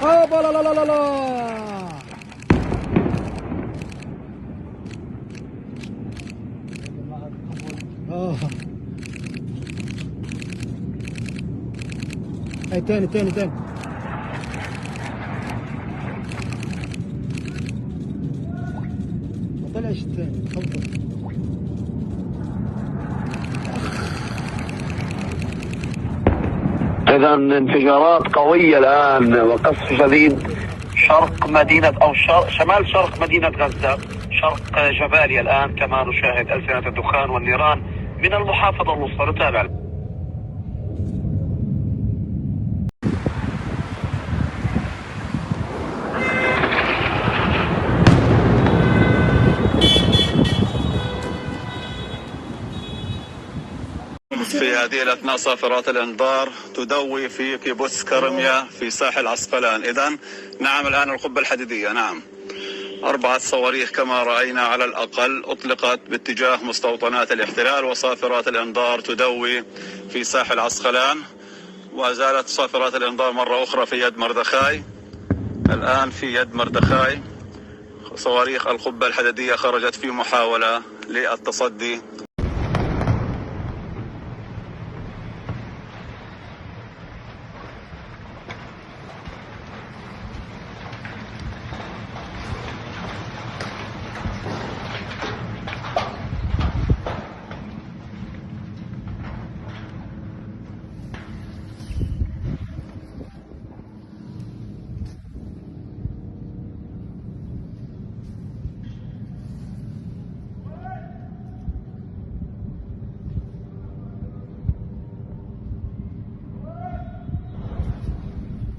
هوبا لا لا لا لا لا. هاي تاني تاني تاني. ما طلعش التاني خبطت. إذا انفجارات قوية الآن وقصف شديد شرق مدينة أو شمال شرق مدينة غزة، شرق جباليا الآن كما نشاهد ألسنة الدخان والنيران من المحافظة الوسطى. نتابع. في هذه الأثناء صافرات الإنذار تدوي في كيبوتس كرميا في ساحل عسقلان. إذن نعم الآن القبة الحديدية، نعم 4 صواريخ كما رأينا على الأقل أطلقت باتجاه مستوطنات الاحتلال، وصافرات الإنذار تدوي في ساحل عسقلان. وزالت صافرات الإنذار مرة أخرى في يد مردخاي. الآن في يد مردخاي صواريخ القبة الحديدية خرجت في محاولة للتصدي